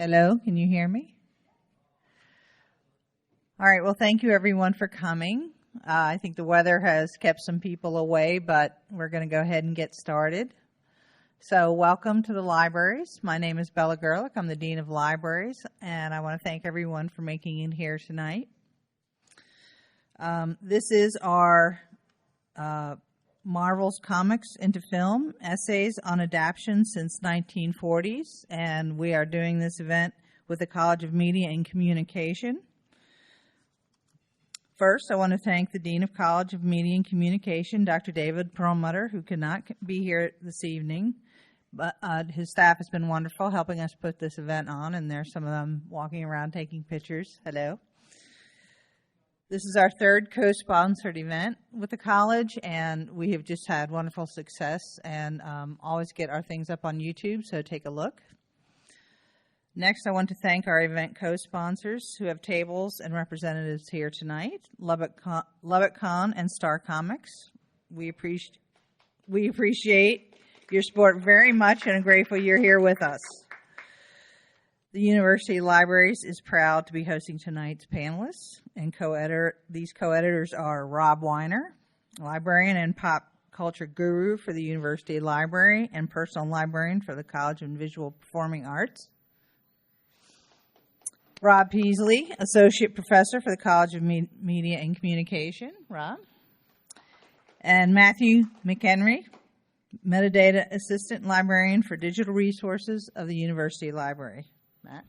Hello, can you hear me? All right, well, thank you everyone for coming. I think the weather has kept some people away, but we're going to go ahead and get started. So welcome to the libraries. My name is Bella Gerlich. I'm the Dean of Libraries, and I want to thank everyone for making it here tonight. This is our Marvel's Comics into Film, Essays on Adaptations Since 1940s, and we are doing this event with the College of Media and Communication. First, I want to thank the Dean of College of Media and Communication, Dr. David Perlmutter, who could not be here this evening, but his staff has been wonderful helping us put this event on, and there's some of them walking around taking pictures. Hello. This is our third co-sponsored event with the college, and we have just had wonderful success and always get our things up on YouTube, so take a look. Next, I want to thank our event co-sponsors who have tables and representatives here tonight, Lubbock Con and Star Comics. We appreciate your support very much and are grateful you're here with us. The University Libraries is proud to be hosting tonight's panelists, and these co-editors are Rob Weiner, librarian and pop culture guru for the University Library and personal librarian for the College of Visual Performing Arts. Rob Peaslee, associate professor for the College of Media and Communication. Rob. And Matthew McEniry, metadata assistant librarian for digital resources of the University Library. Matt.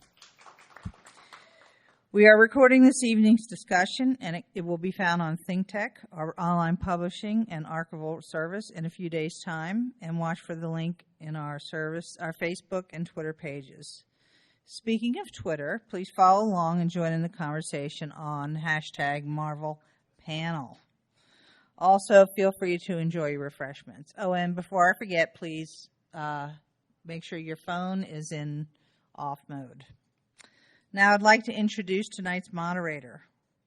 We are recording this evening's discussion, and it will be found on ThinkTech, our online publishing and archival service, in a few days' time, and watch for the link in our Facebook and Twitter pages. Speaking of Twitter, please follow along and join in the conversation on #MarvelPanel. Also, feel free to enjoy your refreshments. Oh, and before I forget, please make sure your phone is in off mode. Now I'd like to introduce tonight's moderator.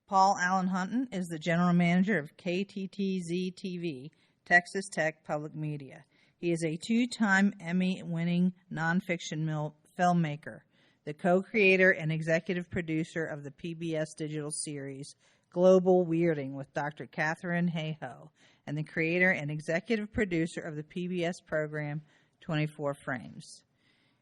Paul Allen Hunton is the general manager of KTTZ TV, Texas Tech Public Media. He is a two-time Emmy-winning nonfiction filmmaker, the co-creator and executive producer of the PBS digital series Global Weirding with Dr. Catherine Hayhoe, and the creator and executive producer of the PBS program 24 Frames.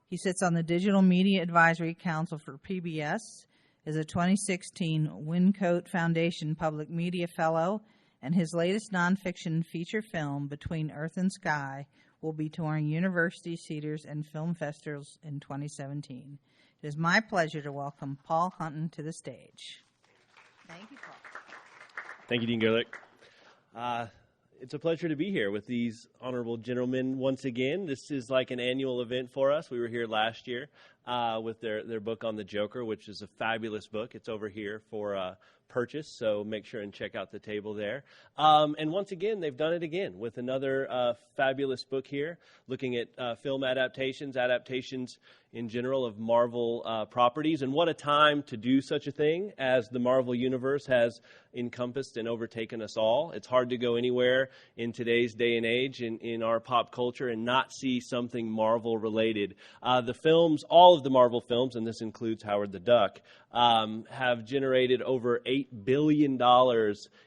He sits on the Digital Media Advisory Council for PBS, is a 2016 Wincote Foundation Public Media Fellow, and his latest nonfiction feature film, Between Earth and Sky, will be touring university theaters and film festivals in 2017. It is my pleasure to welcome Paul Hunton to the stage. Thank you, Paul. Thank you, Dean Gerlich. It's a pleasure to be here with these honorable gentlemen once again. This is like an annual event for us. We were here last year with their book on the Joker, which is a fabulous book. It's over here for purchase, so make sure and check out the table there. And once again, they've done it again with another fabulous book here, looking at film adaptations in general of Marvel properties. And what a time to do such a thing as the Marvel Universe has encompassed and overtaken us all. It's hard to go anywhere in today's day and age in our pop culture and not see something Marvel related. The films, all of the Marvel films, and this includes Howard the Duck, have generated over $8 billion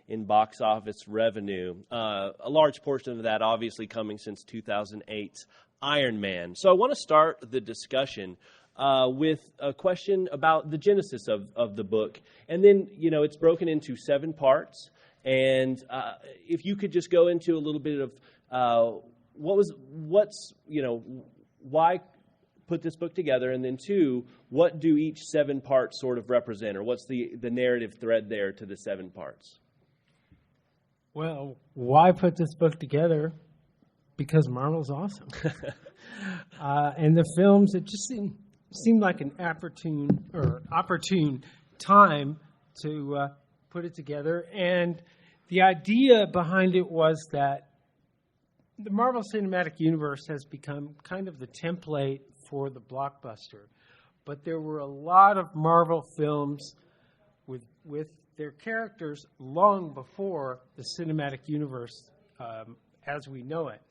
in box office revenue. A large portion of that obviously coming since 2008's Iron Man. So I want to start the discussion with a question about the genesis of the book. And then, it's broken into 7 parts. And if you could just go into a little bit of why put this book together, and then 2, what do each 7 parts sort of represent, or what's the narrative thread there to the 7 parts? Well, why put this book together? Because Marvel's awesome. And the films, it just seemed like an opportune time to put it together. And the idea behind it was that the Marvel Cinematic Universe has become kind of the template for the blockbuster. But there were a lot of Marvel films with their characters long before the cinematic universe as we know it.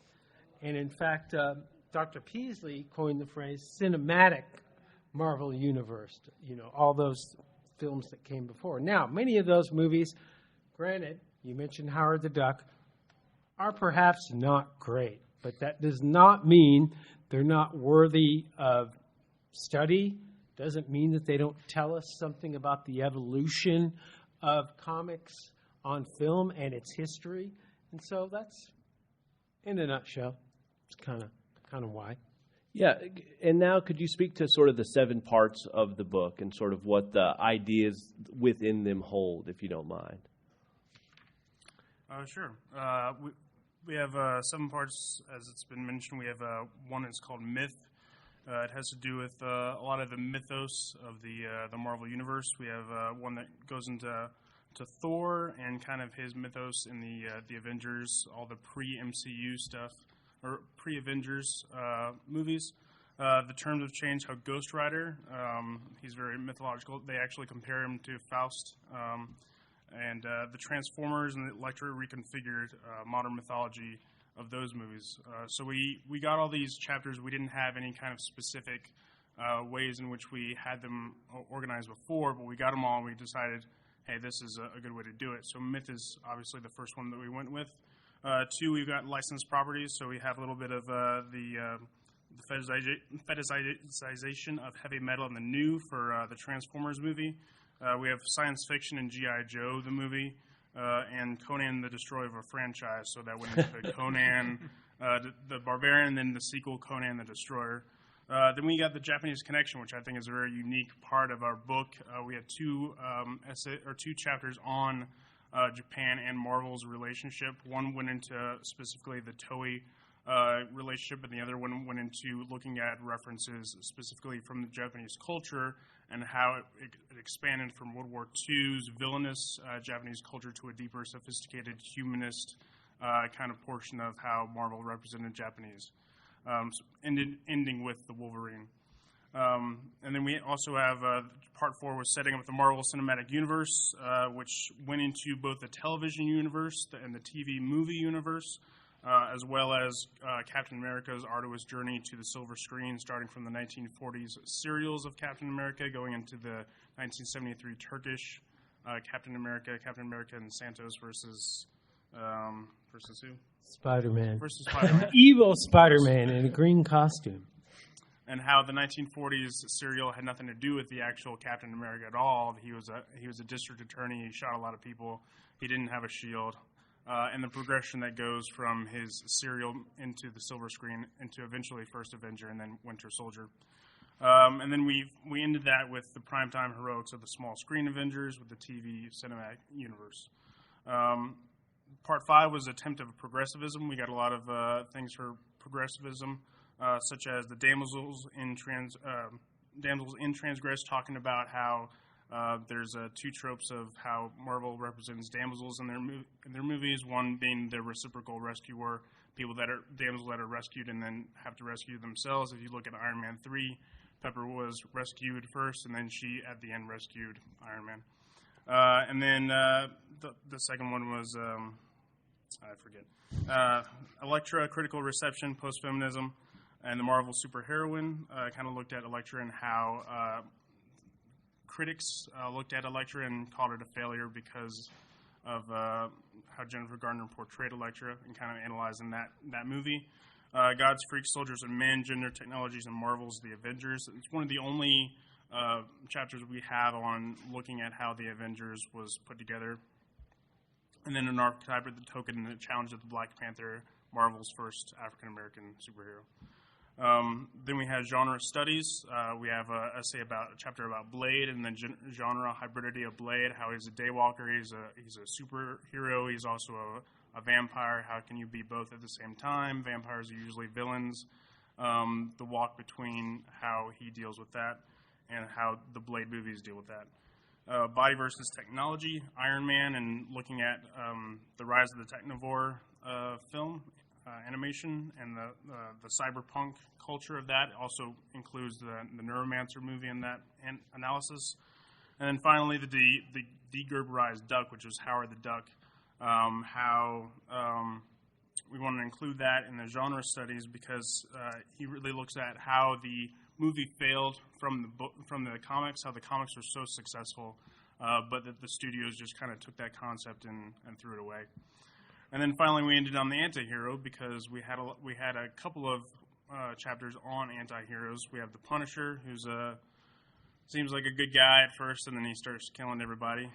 And in fact, Dr. Peaslee coined the phrase cinematic Marvel Universe, all those films that came before. Now, many of those movies, granted, you mentioned Howard the Duck, are perhaps not great, but that does not mean they're not worthy of study. Doesn't mean that they don't tell us something about the evolution of comics on film and its history. And so that's, in a nutshell, it's kind of why. Yeah, and now could you speak to sort of the 7 parts of the book and sort of what the ideas within them hold, if you don't mind? Sure. We have 7 parts, as it's been mentioned. We have one that's called Myth. It has to do with a lot of the mythos of the Marvel Universe. We have one that goes into Thor and kind of his mythos in the Avengers, all the pre-MCU stuff, or pre-Avengers movies. The terms have changed. How Ghost Rider, he's very mythological. They actually compare him to Faust. And the Transformers and the Elektra reconfigured modern mythology of those movies. So we got all these chapters. We didn't have any kind of specific ways in which we had them organized before, but we got them all and we decided, hey, this is a good way to do it. So Myth is obviously the first one that we went with. 2, we've got licensed properties, so we have a little bit of the fetishization of heavy metal in the new for the Transformers movie. We have science fiction and G.I. Joe, the movie, and Conan the Destroyer of a franchise, so that went into the Conan, the Barbarian, then the sequel, Conan the Destroyer. Then we got the Japanese Connection, which I think is a very unique part of our book. We had 2 chapters on Japan and Marvel's relationship. One went into specifically the Toei relationship, and the other one went into looking at references specifically from the Japanese culture and how it expanded from World War II's villainous Japanese culture to a deeper, sophisticated, humanist kind of portion of how Marvel represented Japanese, ending with the Wolverine. And then we also have part 4 was setting up the Marvel Cinematic Universe, which went into both the television universe and the TV movie universe, as well as Captain America's arduous journey to the silver screen, starting from the 1940s serials of Captain America, going into the 1973 Turkish Captain America and Santos versus who? Spider-Man. Versus Spider-Man. Evil Spider-Man in a green costume. And how the 1940s serial had nothing to do with the actual Captain America at all. He was a district attorney. He shot a lot of people. He didn't have a shield. And the progression that goes from his serial into the silver screen into eventually First Avenger and then Winter Soldier. And then we ended that with the primetime heroics of the small screen Avengers with the TV cinematic universe. Part 5 was an attempt of progressivism. We got a lot of things for progressivism, such as the damsels in Transgress, talking about how there's 2 tropes of how Marvel represents damsels in their movies. One being the reciprocal rescuer, damsels that are rescued and then have to rescue themselves. If you look at Iron Man 3, Pepper was rescued first, and then she at the end rescued Iron Man. And then the second one was I forget. Elektra, critical reception, post-feminism, and the Marvel superheroine. Kind of looked at Elektra and how critics looked at Elektra and called it a failure because of how Jennifer Garner portrayed Elektra, and kind of analyzing that movie. Gods, Freaks, Soldiers, and Men, Gender, Technologies, and Marvel's The Avengers. It's one of the only chapters we have on looking at how the Avengers was put together. And then an archetype of the token and the challenge of the Black Panther, Marvel's first African-American superhero. Then we have genre studies. We have a chapter about Blade, and then genre hybridity of Blade, how he's a daywalker, he's a superhero, he's also a vampire. How can you be both at the same time? Vampires are usually villains. The walk between how he deals with that and how the Blade movies deal with that. Body versus technology, Iron Man, and looking at the rise of the Technovore film animation and the cyberpunk culture of that. Also includes the Neuromancer movie in that analysis. And then finally the degerberized duck, which is Howard the Duck. How we want to include that in the genre studies because he really looks at how the movie failed from the comics, how the comics were so successful, but that the studios just kind of took that concept and threw it away. And then finally, we ended on the anti-hero because we had a couple of chapters on anti-heroes. We have the Punisher, who's seems like a good guy at first, and then he starts killing everybody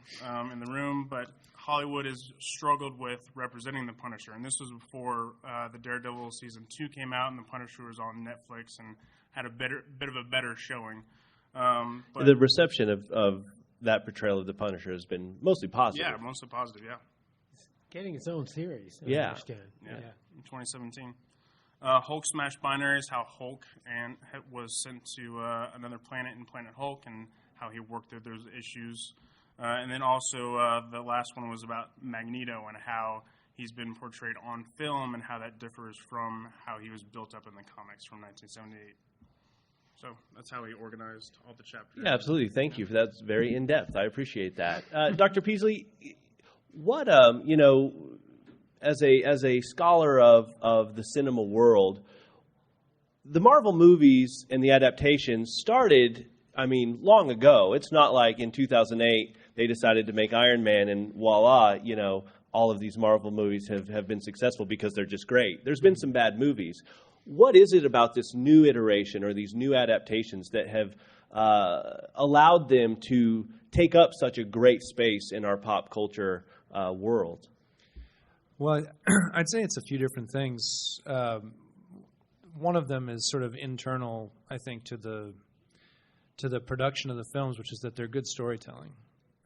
in the room. But Hollywood has struggled with representing the Punisher, and this was before the Daredevil season 2 came out, and the Punisher was on Netflix and had a bit of a better showing. But the reception of that portrayal of the Punisher has been mostly positive. Yeah, mostly positive. Yeah. Getting its own series. Yeah. Understand. Yeah. In 2017. Hulk Smash Binaries, how Hulk was sent to another planet in Planet Hulk, and how he worked through those issues. And then also the last one was about Magneto and how he's been portrayed on film and how that differs from how he was built up in the comics from 1978. So that's how he organized all the chapters. Yeah, absolutely. Thank you for that. It's very in-depth. I appreciate that. Dr. Peaslee, what, as a scholar of the cinema world, the Marvel movies and the adaptations started, long ago. It's not like in 2008 they decided to make Iron Man and voila, all of these Marvel movies have been successful because they're just great. There's been some bad movies. What is it about this new iteration or these new adaptations that have allowed them to take up such a great space in our pop culture world? Well, I'd say it's a few different things. One of them is sort of internal, I think, to the production of the films, which is that they're good storytelling,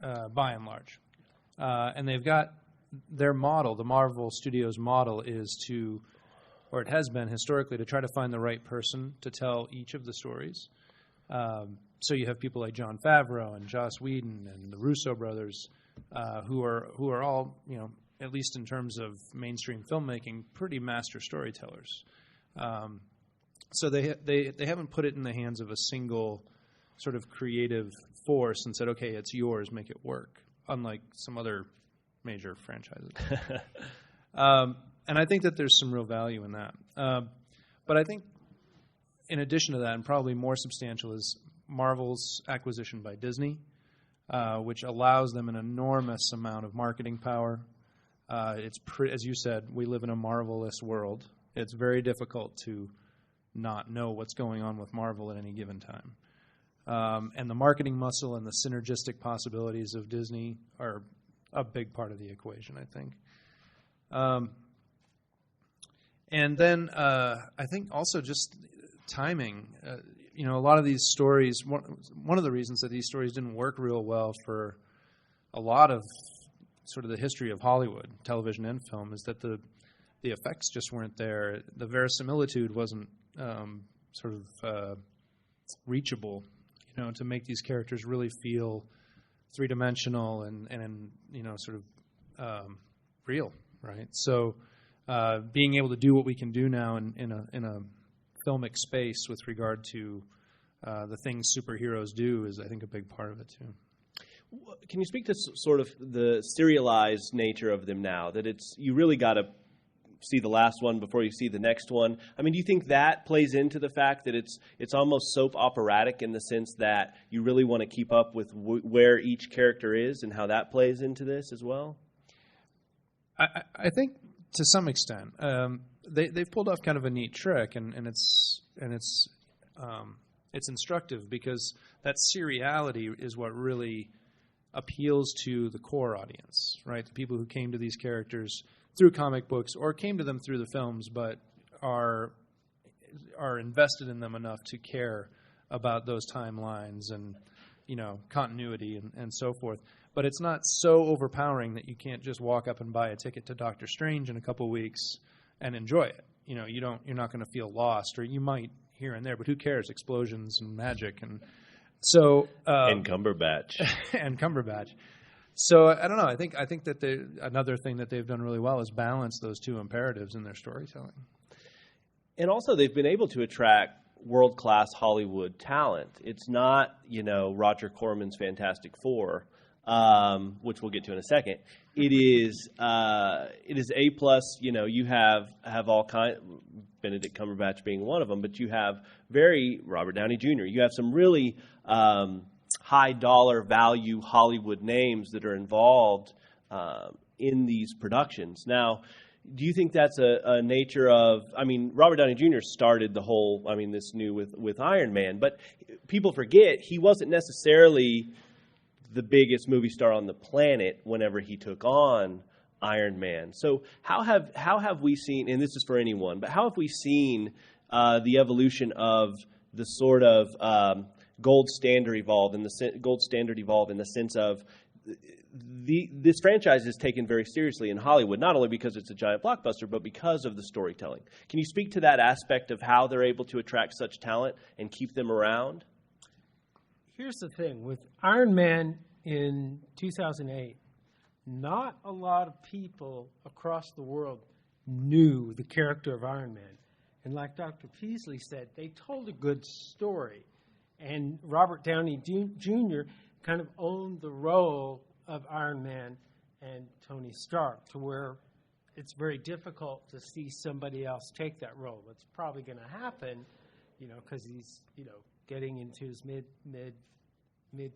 by and large. And they've got their model, the Marvel Studios model, is to, or it has been historically, to try to find the right person to tell each of the stories. So you have people like Jon Favreau and Joss Whedon and the Russo brothers, who are all, at least in terms of mainstream filmmaking, pretty master storytellers. So they haven't put it in the hands of a single sort of creative force and said, okay, it's yours, make it work, unlike some other major franchises. And I think that there's some real value in that. But I think in addition to that, and probably more substantial, is Marvel's acquisition by Disney, which allows them an enormous amount of marketing power. As you said, we live in a Marvelous world. It's very difficult to not know what's going on with Marvel at any given time. And the marketing muscle and the synergistic possibilities of Disney are a big part of the equation, I think. And then I think also just timing. A lot of these stories, one of the reasons that these stories didn't work real well for a lot of sort of the history of Hollywood, television and film, is that the effects just weren't there. The verisimilitude wasn't reachable, to make these characters really feel three-dimensional and real, right? So being able to do what we can do now in a filmic space with regard to the things superheroes do is, I think, a big part of it too. Can you speak to sort of the serialized nature of them now? That you really got to see the last one before you see the next one. Do you think that plays into the fact that it's almost soap operatic in the sense that you really want to keep up with where each character is and how that plays into this as well? I think to some extent they've pulled off kind of a neat trick, and it's instructive because that seriality is what really appeals to the core audience, right? The people who came to these characters through comic books or came to them through the films, but are invested in them enough to care about those timelines and continuity and so forth. But it's not so overpowering that you can't just walk up and buy a ticket to Doctor Strange in a couple weeks and enjoy it. You're not going to feel lost, or you might here and there, but who cares? Explosions and magic and. So and Cumberbatch. And Cumberbatch. So I don't know. I think that another thing that they've done really well is balance those two imperatives in their storytelling. And also, they've been able to attract world-class Hollywood talent. It's not, Roger Corman's Fantastic Four. which we'll get to in a second, it is A+. You know, you have all kind, Benedict Cumberbatch being one of them, but you have Robert Downey Jr. You have some really high dollar value Hollywood names that are involved in these productions. Now, do you think that's a nature of, I mean, Robert Downey Jr. started the whole, I mean, this new with Iron Man, but people forget he wasn't necessarily the biggest movie star on the planet whenever he took on Iron Man. So how have we seen, and this is for anyone, but how have we seen the evolution of the sort of gold standard evolve in the sense of this franchise is taken very seriously in Hollywood, not only because it's a giant blockbuster, but because of the storytelling. Can you speak to that aspect of how they're able to attract such talent and keep them around? Here's the thing. With Iron Man in 2008, not a lot of people across the world knew the character of Iron Man. And like Dr. Peaslee said, they told a good story. And Robert Downey Jr. kind of owned the role of Iron Man and Tony Stark, to where it's very difficult to see somebody else take that role. It's probably going to happen, because he's, getting into his mid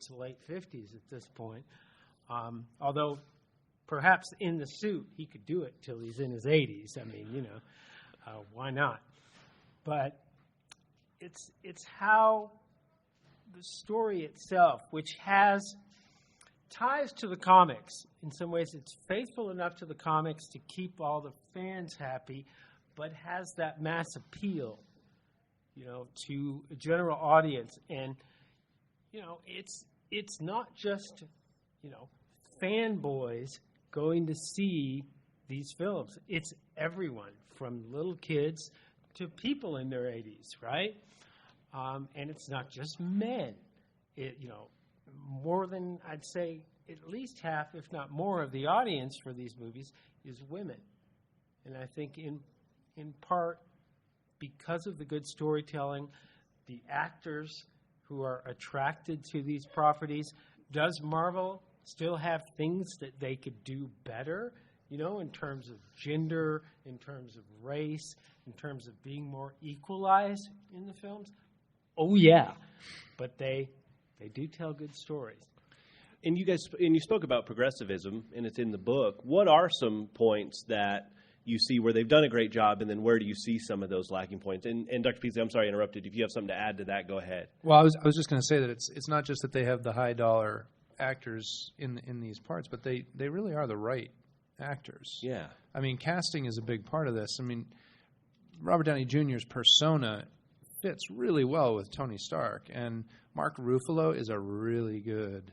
to late 50s at this point. Although perhaps in the suit he could do it till he's in his 80s. I mean, why not? But it's how the story itself, which has ties to the comics. In some ways, it's faithful enough to the comics to keep all the fans happy, but has that mass appeal, to a general audience. And, it's not just, fanboys going to see these films. It's everyone, from little kids to people in their 80s, right? And it's not just men. More than, I'd say, at least half, if not more, of the audience for these movies is women. And I think in part because of the good storytelling, the actors who are attracted to these properties. Does Marvel still have things that they could do better, in terms of gender, in terms of race, in terms of being more equalized in the films? Oh, yeah. But they do tell good stories. And you spoke about progressivism, and it's in the book. What are some points that you see where they've done a great job, and then where do you see some of those lacking points? And Dr. Peaslee, I'm sorry I interrupted. If you have something to add to that, go ahead. Well, I was just going to say that it's not just that they have the high dollar actors in these parts, but they really are the right actors. Yeah. I mean, casting is a big part of this. I mean, Robert Downey Jr.'s persona fits really well with Tony Stark, and Mark Ruffalo is a really good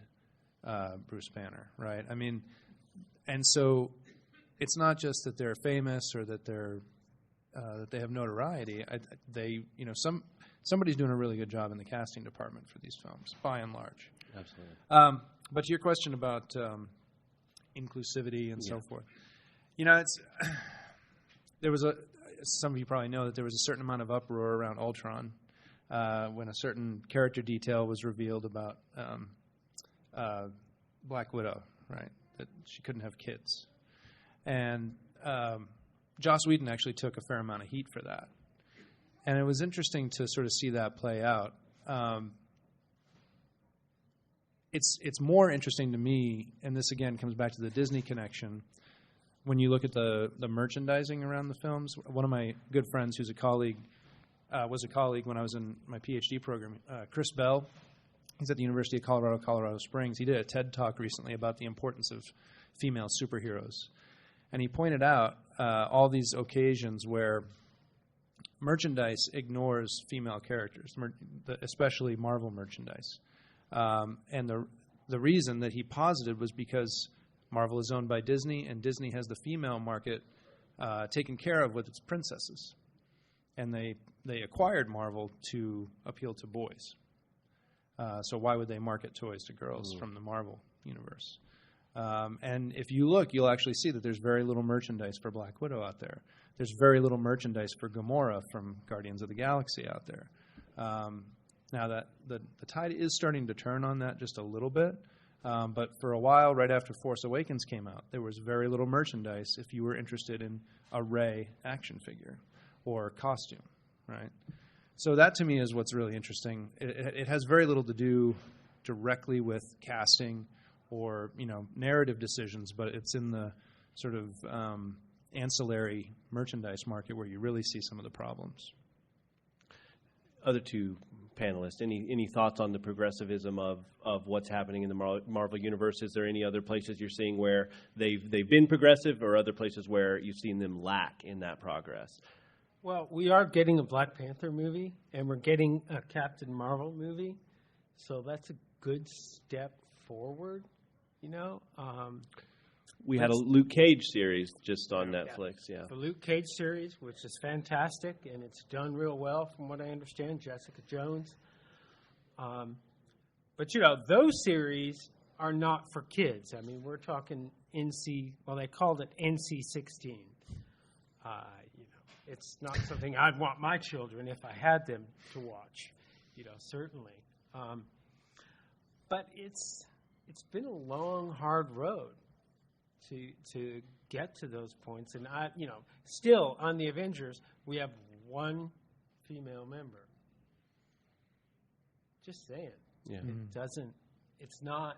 Bruce Banner, right? I mean, and so it's not just that they're famous or that they have notoriety. Somebody's doing a really good job in the casting department for these films, by and large. Absolutely. But to your question about inclusivity and so forth, there was some of you probably know that there was a certain amount of uproar around Ultron when a certain character detail was revealed about Black Widow, right? That she couldn't have kids. And Joss Whedon actually took a fair amount of heat for that. And it was interesting to sort of see that play out. It's more interesting to me, and this again comes back to the Disney connection, when you look at the merchandising around the films. One of my good friends who's a colleague, was a colleague when I was in my PhD program, Chris Bell. He's at the University of Colorado Springs. He did a TED Talk recently about the importance of female superheroes. And he pointed out all these occasions where merchandise ignores female characters, especially Marvel merchandise. And the reason that he posited was because Marvel is owned by Disney, and Disney has the female market taken care of with its princesses. And they acquired Marvel to appeal to boys. So why would they market toys to girls from the Marvel universe? And if you look, you'll actually see that there's very little merchandise for Black Widow out there. There's very little merchandise for Gamora from Guardians of the Galaxy out there. Now that the tide is starting to turn on that just a little bit, But for a while, right after Force Awakens came out, there was very little merchandise if you were interested in a Rey action figure or costume, right? So that to me is what's really interesting. It has very little to do directly with casting or narrative decisions, but it's in the sort of ancillary merchandise market where you really see some of the problems. Other two panelists, any thoughts on the progressivism of what's happening in the Marvel universe? Is there any other places you're seeing where they've been progressive, or other places where you've seen them lack in that progress? Well, we are getting a Black Panther movie, and we're getting a Captain Marvel movie, so that's a good step forward, We had a Luke Cage series just on Netflix, yeah. The Luke Cage series, which is fantastic, and it's done real well from what I understand, Jessica Jones. But, those series are not for kids. I mean, we're talking they called it NC-16. It's not something I'd want my children, if I had them, to watch, certainly. But it's been a long, hard road to get to those points. And still on the Avengers, we have one female member. Just saying. Yeah. It's not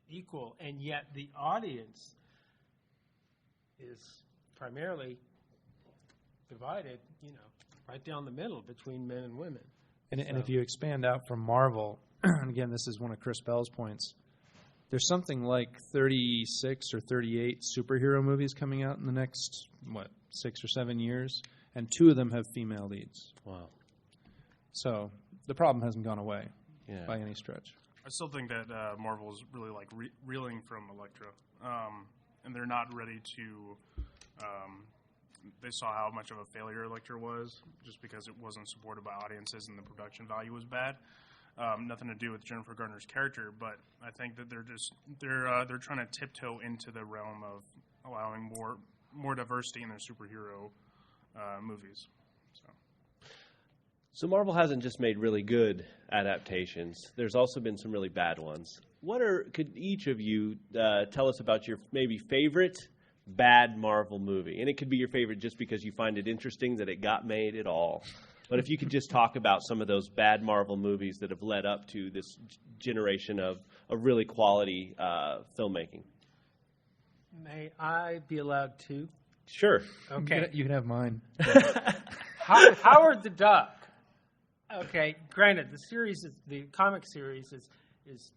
equal, and yet the audience is primarily divided, right down the middle between men and women. And if you expand out from Marvel, and again, this is one of Chris Bell's points, there's something like 36 or 38 superhero movies coming out in the next, 6 or 7 years, and 2 of them have female leads. Wow. So the problem hasn't gone away by any stretch. I still think that Marvel is really reeling from Elektra, and they're not ready to. They saw how much of a failure Elektra was, just because it wasn't supported by audiences and the production value was bad. Nothing to do with Jennifer Garner's character, but I think that they're trying to tiptoe into the realm of allowing more diversity in their superhero movies. So Marvel hasn't just made really good adaptations. There's also been some really bad ones. Could each of you tell us about your maybe favorite bad Marvel movie? And it could be your favorite just because you find it interesting that it got made at all. But if you could just talk about some of those bad Marvel movies that have led up to this generation of really quality filmmaking. May I be allowed to? Sure. Okay. You can have mine. Howard the Duck. Okay, granted, the comic series is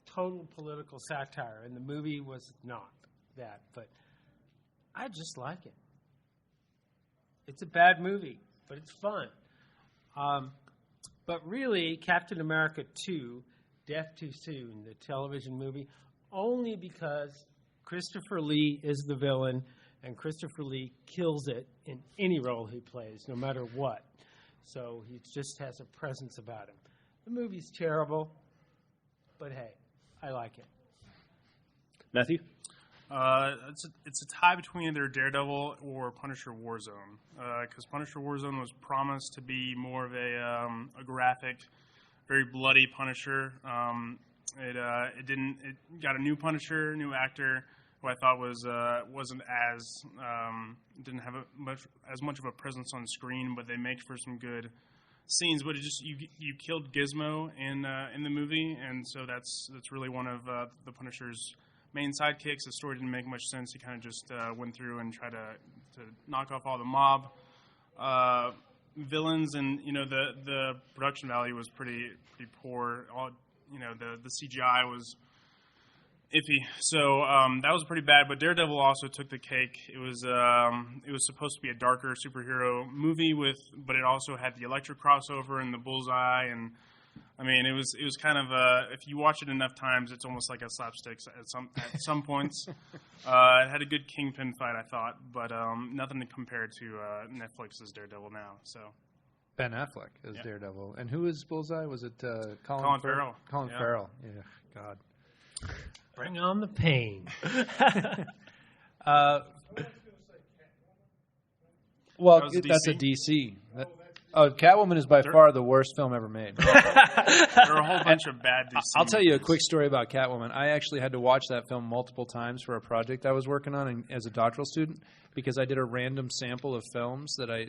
total political satire, and the movie was not that, but I just like it. It's a bad movie, but it's fun. But really, Captain America 2, Death Too Soon, the television movie, only because Christopher Lee is the villain, and Christopher Lee kills it in any role he plays, no matter what. So he just has a presence about him. The movie's terrible, but hey, I like it. Matthew? It's a tie between either Daredevil or Punisher Warzone, because Punisher Warzone was promised to be more of a graphic, very bloody Punisher. It didn't. It got a new Punisher, new actor, who I thought wasn't as didn't have as much of a presence on screen, but they make for some good scenes. But it just you killed Gizmo in the movie, and so that's really one of the Punisher's main sidekicks. The story didn't make much sense. He kind of just went through and tried to knock off all the mob villains, and the production value was pretty poor. The CGI was iffy, so that was pretty bad. But Daredevil also took the cake. It was supposed to be a darker superhero movie but it also had the Elektra crossover and the Bullseye, and I mean, it was kind of if you watch it enough times, it's almost like a slapstick at some points. It had a good Kingpin fight, I thought, but nothing to compare to Netflix's Daredevil now. So Ben Affleck as Daredevil, and who is Bullseye? Was it Colin Farrell? Colin Farrell. Yeah, God. Bring on the pain. Well, That was that's a DC? DC. Oh, Catwoman is by far the worst film ever made. There are a whole bunch of bad DC I'll tell you a movies. quick story about Catwoman. I actually had to watch that film multiple times for a project I was working on as a doctoral student because I did a random sample of films that I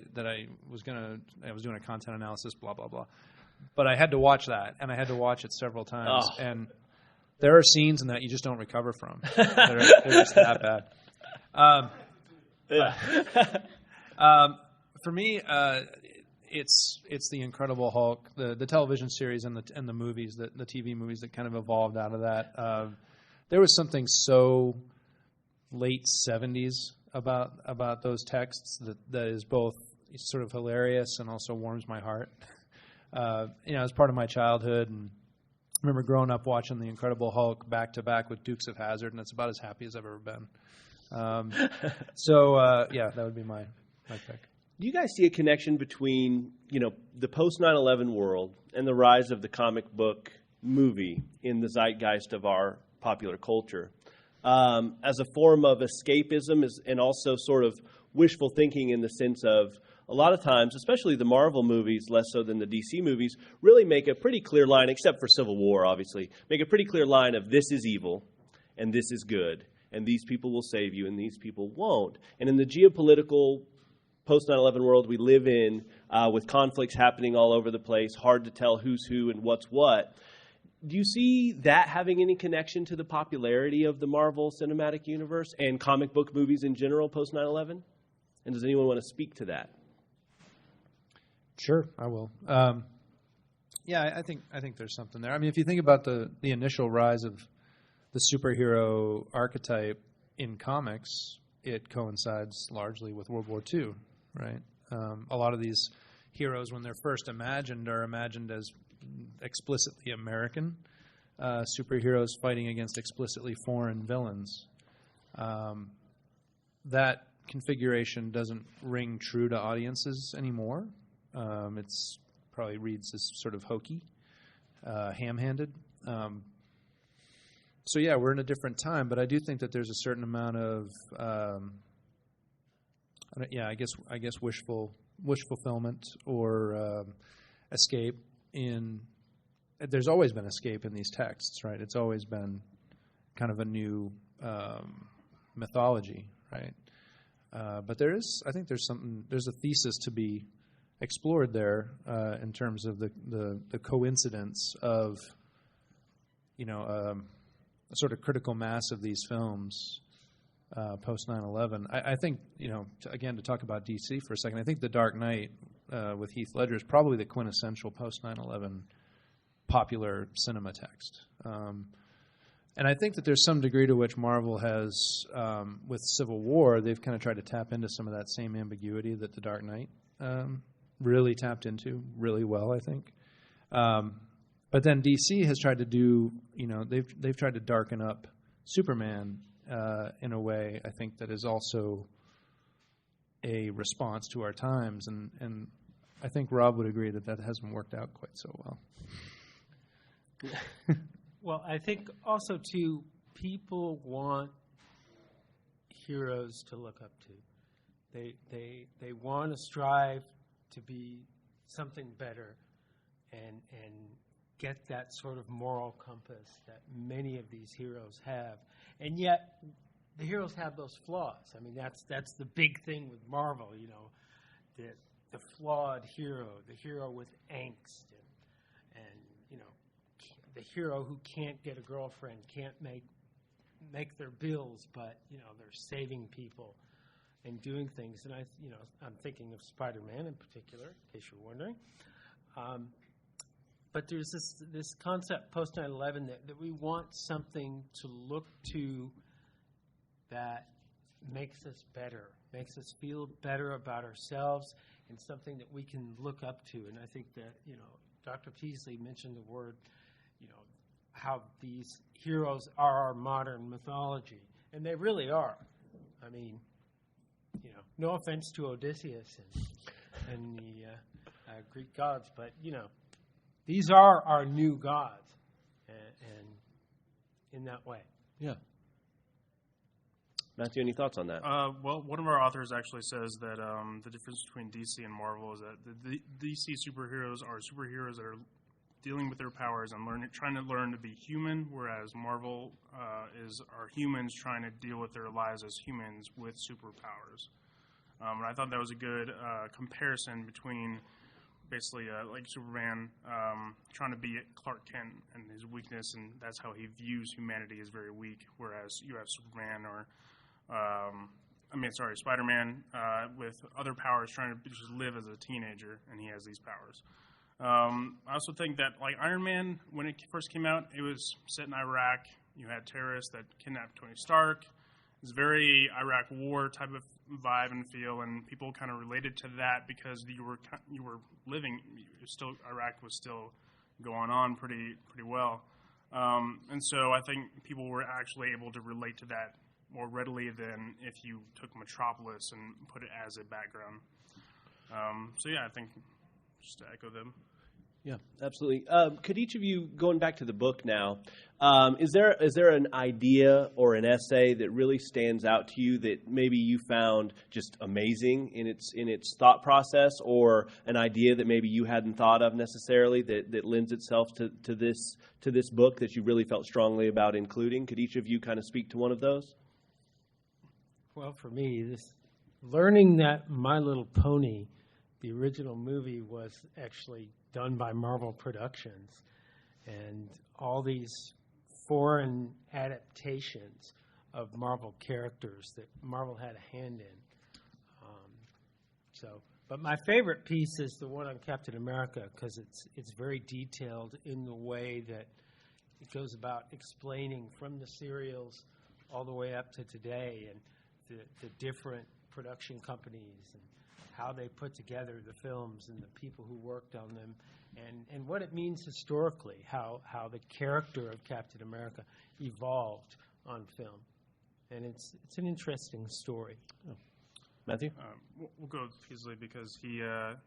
was doing a content analysis, blah blah blah. But I had to watch that, and I had to watch it several times. Oh. And there are scenes in that you just don't recover from. They're just that bad. For me, it's the Incredible Hulk, the television series and the movies, the TV movies that kind of evolved out of that. There was something so late 70s about those texts that is both sort of hilarious and also warms my heart. It's part of my childhood, and I remember growing up watching the Incredible Hulk back to back with Dukes of Hazzard, and it's about as happy as I've ever been. That would be my pick. Do you guys see a connection between, the post 9/11 world and the rise of the comic book movie in the zeitgeist of our popular culture as a form of escapism and also sort of wishful thinking in the sense of a lot of times, especially the Marvel movies, less so than the DC movies, really make a pretty clear line, except for Civil War, obviously, make a pretty clear line of this is evil and this is good, and these people will save you and these people won't. And in the geopolitical post 9/11 world we live in, with conflicts happening all over the place, hard to tell who's who and what's what. Do you see that having any connection to the popularity of the Marvel Cinematic Universe and comic book movies in general post 9/11? And does anyone want to speak to that? Sure, I will. I think there's something there. I mean, if you think about the initial rise of the superhero archetype in comics, it coincides largely with World War II, right? A lot of these heroes, when they're first imagined, are imagined as explicitly American superheroes fighting against explicitly foreign villains. That configuration doesn't ring true to audiences anymore. It's probably reads as sort of hokey, ham-handed. We're in a different time, but I do think that there's a certain amount of I guess wish fulfillment or escape in. There's always been escape in these texts, right? It's always been kind of a new mythology, right? But there's a thesis to be explored there in terms of the coincidence of a sort of critical mass of these films post 9/11. I think to talk about DC for a second, I think The Dark Knight with Heath Ledger is probably the quintessential post 9/11 popular cinema text. And I think that there's some degree to which Marvel has, with Civil War, they've kind of tried to tap into some of that same ambiguity that The Dark Knight really tapped into really well, I think. But then DC has tried to do, they've tried to darken up Superman in a way, I think, that is also a response to our times. And I think Rob would agree that hasn't worked out quite so well. Well, I think also, too, people want heroes to look up to. They want to strive to be something better and get that sort of moral compass that many of these heroes have. And yet, the heroes have those flaws. I mean, that's the big thing with Marvel, the flawed hero, the hero with angst, and the hero who can't get a girlfriend, can't make their bills, but they're saving people and doing things. And I'm thinking of Spider-Man in particular, in case you're wondering. But there's this concept post 9/11 that we want something to look to that makes us better, makes us feel better about ourselves, and something that we can look up to. And I think that Dr. Peaslee mentioned the word, how these heroes are our modern mythology, and they really are. I mean, no offense to Odysseus and the Greek gods, but these are our new gods, and in that way. Yeah. Matthew, any thoughts on that? Well, one of our authors actually says that the difference between DC and Marvel is that the DC superheroes are superheroes that are dealing with their powers and trying to learn to be human, whereas Marvel are humans trying to deal with their lives as humans with superpowers. And I thought that was a good comparison between basically like Superman trying to be Clark Kent and his weakness, and that's how he views humanity as very weak, whereas you have Superman or Spider-Man with other powers trying to just live as a teenager, and he has these powers. I also think that, like Iron Man, when it first came out, it was set in Iraq. You had terrorists that kidnapped Tony Stark. It's very Iraq War type of vibe and feel, and people kind of related to that because you were living. Iraq was still going on pretty well, and so I think people were actually able to relate to that more readily than if you took Metropolis and put it as a background. So yeah, I think just to echo them. Yeah, absolutely. Could each of you, going back to the book now, is there an idea or an essay that really stands out to you that maybe you found just amazing in its thought process, or an idea that maybe you hadn't thought of necessarily that lends itself to this book that you really felt strongly about including? Could each of you kind of speak to one of those? Well, for me, learning that My Little Pony, the original movie, was actually done by Marvel Productions, and all these foreign adaptations of Marvel characters that Marvel had a hand in. But my favorite piece is the one on Captain America, because it's very detailed in the way that it goes about explaining from the serials all the way up to today, and the different production companies and how they put together the films and the people who worked on them, and what it means historically, how the character of Captain America evolved on film. And it's an interesting story. Oh. Matthew? We'll go with Peaslee because he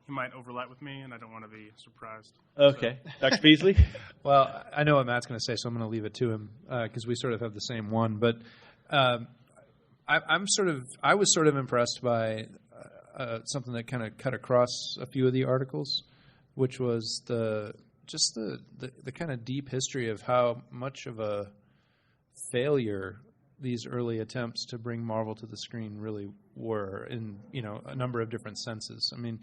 might overlap with me, and I don't want to be surprised. Okay. So. Dr. Peaslee? Well, I know what Matt's going to say, so I'm going to leave it to him because we sort of have the same one. But I was sort of impressed by something that kind of cut across a few of the articles, which was the kind of deep history of how much of a failure these early attempts to bring Marvel to the screen really were in a number of different senses. I mean,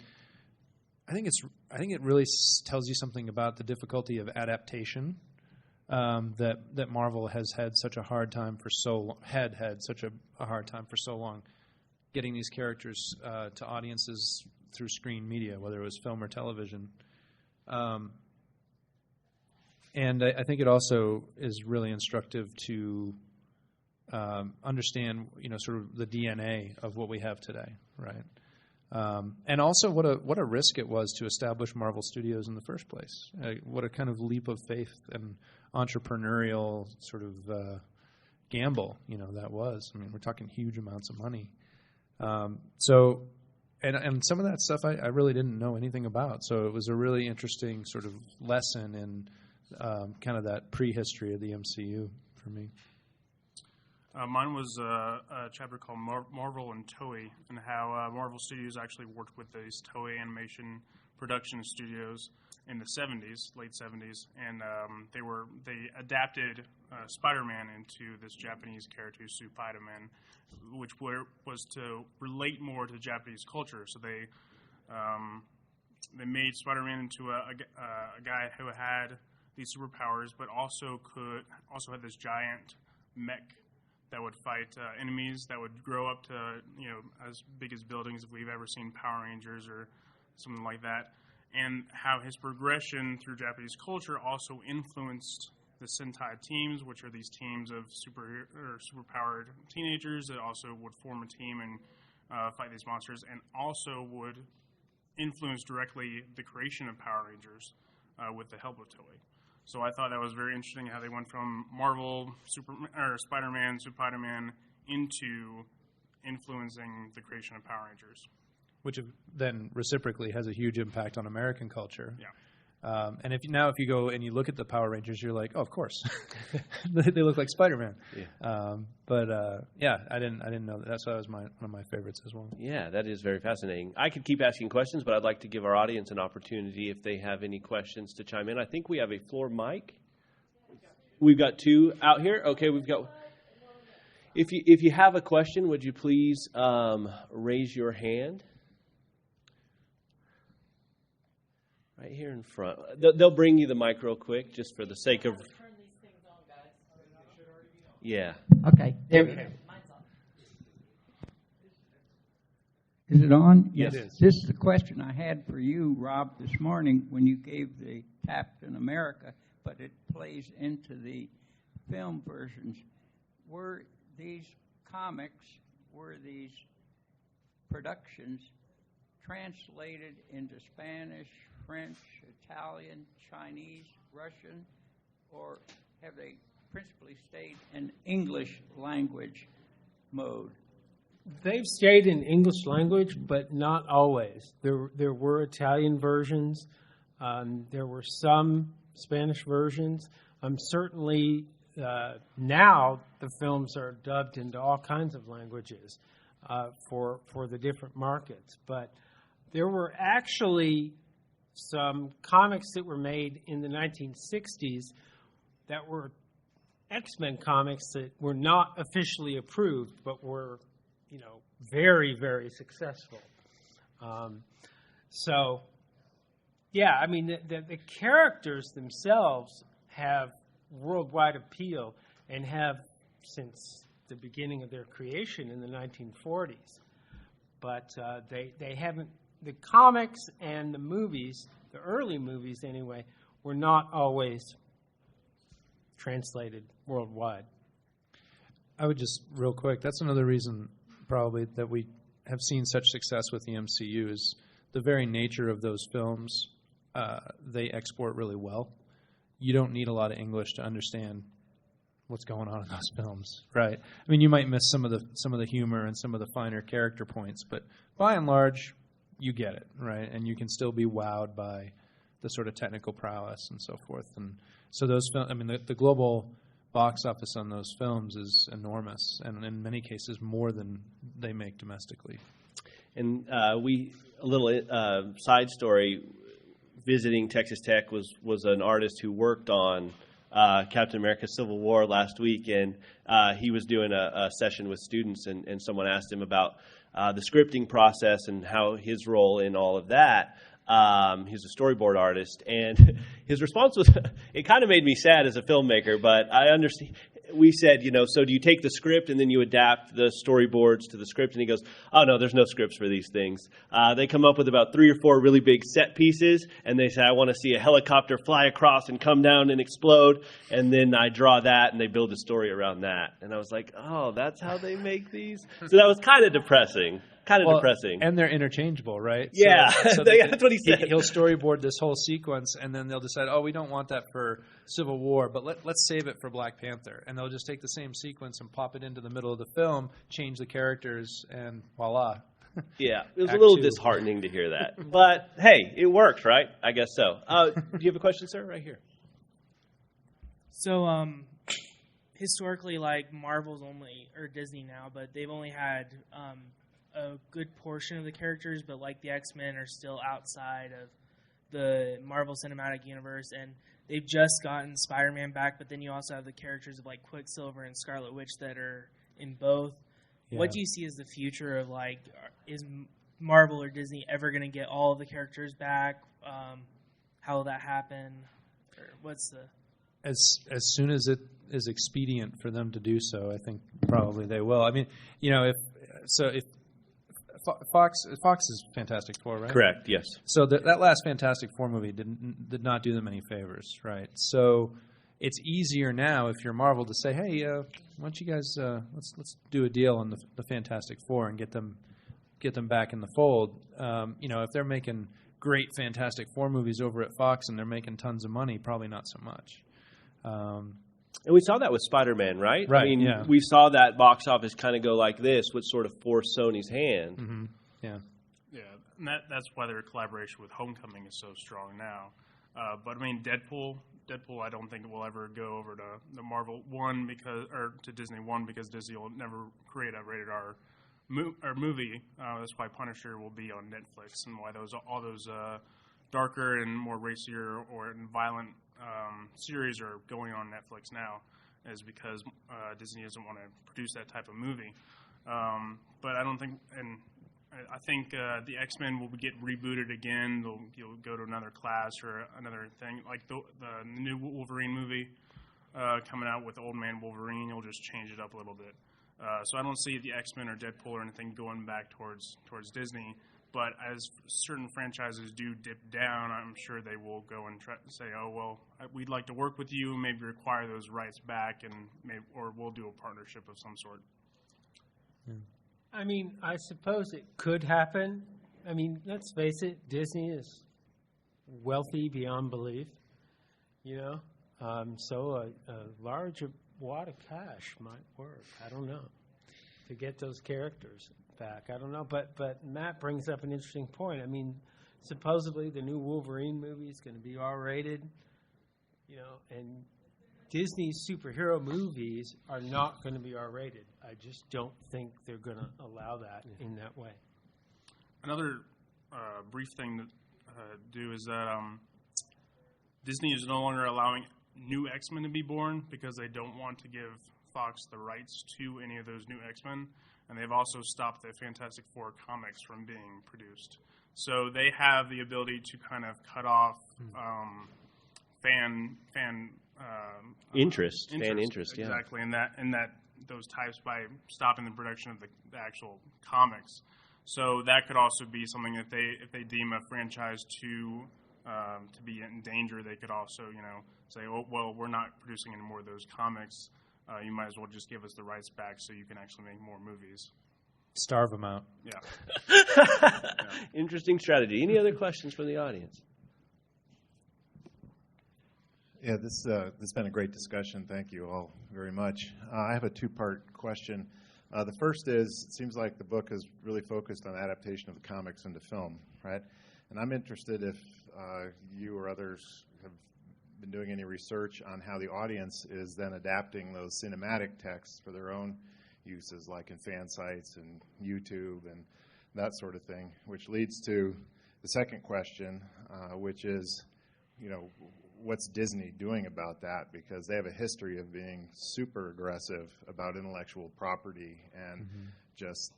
I think it really tells you something about the difficulty of adaptation that Marvel has had such a hard time for had such a hard time for so long, getting these characters to audiences through screen media, whether it was film or television. And I think it also is really instructive to understand, sort of the DNA of what we have today, right? And also what a risk it was to establish Marvel Studios in the first place. What a kind of leap of faith and entrepreneurial sort of gamble, that was. I mean, we're talking huge amounts of money. So some of that stuff I really didn't know anything about. So it was a really interesting sort of lesson in kind of that prehistory of the MCU for me. Mine was a chapter called Marvel and Toei, and how Marvel Studios actually worked with these Toei animation production studios in the late 70s, and they adapted Spider-Man into this Japanese character, Spider-Man, which was to relate more to Japanese culture. So they made Spider-Man into a guy who had these superpowers, but also had this giant mech that would fight enemies that would grow up to as big as buildings if we've ever seen Power Rangers or something like that, and how his progression through Japanese culture also influenced the Sentai teams, which are these teams of superpowered teenagers that also would form a team and fight these monsters, and also would influence directly the creation of Power Rangers with the help of Toei. So I thought that was very interesting how they went from Marvel, Spider-Man, Spider-Man into influencing the creation of Power Rangers. Which then reciprocally has a huge impact on American culture. Yeah. And if you go and you look at the Power Rangers, you're like, oh, of course, they look like Spider-Man. Yeah. I didn't know that. That was one of my favorites as well. Yeah, that is very fascinating. I could keep asking questions, but I'd like to give our audience an opportunity if they have any questions to chime in. I think we have a floor mic. We've got 2 out here. Okay, we've got. If you have a question, would you please raise your hand? Right here in front. They'll bring you the mic real quick, just for the sake of. Turn these things on, guys. Yeah. Okay. There we go. Is it on? Yes. It is. This is the question I had for you, Rob, this morning when you gave the Captain America, but it plays into the film versions. Were these comics, were these productions translated into Spanish, French, Italian, Chinese, Russian, or have they principally stayed in English language mode? They've stayed in English language, but not always. There were Italian versions. There were some Spanish versions. Certainly now the films are dubbed into all kinds of languages for the different markets. But there were actually some comics that were made in the 1960s that were X-Men comics that were not officially approved, but were, very, very successful. So, yeah, I mean, the characters themselves have worldwide appeal and have since the beginning of their creation in the 1940s. But they haven't. The comics and the movies, the early movies anyway, were not always translated worldwide. I would just, real quick, that's another reason probably that we have seen such success with the MCU is the very nature of those films. They export really well. You don't need a lot of English to understand what's going on in those films, right? I mean, you might miss some of the humor and some of the finer character points, but by and large, you get it, right? And you can still be wowed by the sort of technical prowess and so forth. And so those films, I mean, the global box office on those films is enormous, and in many cases more than they make domestically. And a little side story, visiting Texas Tech was an artist who worked on Captain America Civil War last week, and he was doing a session with students, and someone asked him about the scripting process and how his role in all of that. He's a storyboard artist, and his response was, it kind of made me sad as a filmmaker, but I understand. We said, so do you take the script and then you adapt the storyboards to the script? And he goes, oh, no, there's no scripts for these things. They come up with about 3 or 4 really big set pieces, and they say, I want to see a helicopter fly across and come down and explode, and then I draw that, and they build a story around that. And I was like, oh, that's how they make these? So that was kind of depressing. Depressing. And they're interchangeable, right? Yeah, so that's what he said. He'll storyboard this whole sequence, and then they'll decide, oh, we don't want that for Civil War, but let's save it for Black Panther. And they'll just take the same sequence and pop it into the middle of the film, change the characters, and voila. Yeah, it was a little disheartening to hear that. But, hey, it worked, right? I guess so. Do you have a question, sir? Right here. So, historically, like, Marvel's only, or Disney now, but they've only had a good portion of the characters, but like the X-Men are still outside of the Marvel Cinematic Universe, and they've just gotten Spider-Man back, but then you also have the characters of like Quicksilver and Scarlet Witch that are in both. Yeah. What do you see as the future of, like, is Marvel or Disney ever going to get all of the characters back? How will that happen? Or what's the... As soon as it is expedient for them to do so, I think probably they will. I mean, if Fox's Fantastic Four, right? Correct, yes. So that last Fantastic Four movie did not do them any favors, right? So it's easier now if you're Marvel to say, hey, why don't you guys let's do a deal on the Fantastic Four and get them back in the fold. If they're making great Fantastic Four movies over at Fox and they're making tons of money, probably not so much. And we saw that with Spider-Man, right? Right. I mean, yeah. We saw that box office kind of go like this, which sort of forced Sony's hand. Mm-hmm. Yeah. Yeah, and that's why their collaboration with Homecoming is so strong now. But I mean, Deadpool, I don't think will ever go over to the Marvel one to Disney one, because Disney will never create a rated R movie. That's why Punisher will be on Netflix, and why all those darker and more racier or violent series are going on Netflix now, is because Disney doesn't want to produce that type of movie. But I don't think, and I think the X-Men will get rebooted again. You'll go to another class or another thing, like the new Wolverine movie coming out with Old Man Wolverine. You'll just change it up a little bit. So I don't see the X-Men or Deadpool or anything going back towards Disney. But as certain franchises do dip down, I'm sure they will go and try to say, "Oh well, we'd like to work with you. Maybe require those rights back, or we'll do a partnership of some sort." I mean, I suppose it could happen. I mean, let's face it, Disney is wealthy beyond belief, so a large wad of cash might work. I don't know, to get those characters back. I don't know, but Matt brings up an interesting point. I mean, supposedly the new Wolverine movie is going to be R-rated, and Disney's superhero movies are not going to be R-rated. I just don't think they're going to allow that in that way. Another brief thing to do is that Disney is no longer allowing new X-Men to be born, because they don't want to give Fox the rights to any of those new X-Men, and they've also stopped the Fantastic Four comics from being produced. So they have the ability to kind of cut off fan interest, yeah, exactly, in that those types, by stopping the production of the actual comics. So that could also be something, if they deem a franchise to be in danger, they could also say, "Oh well, we're not producing any more of those comics. You might as well just give us the rights back so you can actually make more movies." Starve them out. Yeah. Interesting strategy. Any other questions from the audience? Yeah, this has been a great discussion. Thank you all very much. I have a two-part question. The first is, it seems like the book is really focused on adaptation of the comics into film, right? And I'm interested if you or others have been doing any research on how the audience is then adapting those cinematic texts for their own uses, like in fan sites and YouTube and that sort of thing, which leads to the second question, which is, what's Disney doing about that? Because they have a history of being super aggressive about intellectual property and just,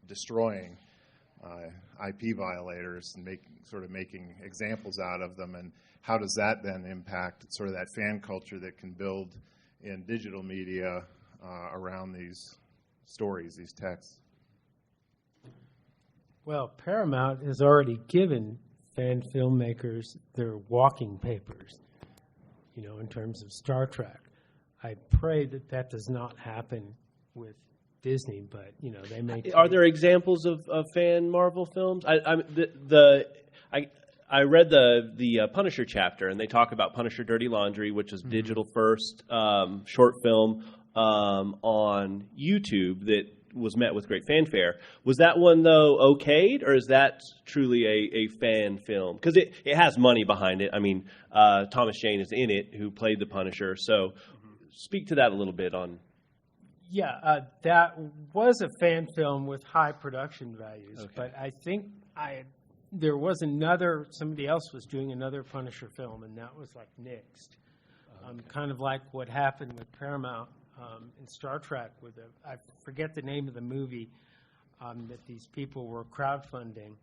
destroying IP violators and making examples out of them. And how does that then impact sort of that fan culture that can build in digital media around these stories, these texts? Well, Paramount has already given fan filmmakers their walking papers, in terms of Star Trek. I pray that does not happen with Disney, but they may. Are there examples of fan Marvel films? I read the Punisher chapter, and they talk about Punisher Dirty Laundry, which is digital first short film on YouTube that was met with great fanfare. Was that one, though, okayed, or is that truly a fan film? Because it has money behind it. I mean, Thomas Jane is in it, who played the Punisher. So speak to that a little bit on... Yeah, that was a fan film with high production values. Okay. But I think there was somebody else was doing another Punisher film, and that was like nixed. Okay. Kind of like what happened with Paramount in Star Trek, I forget the name of the movie that these people were crowdfunding,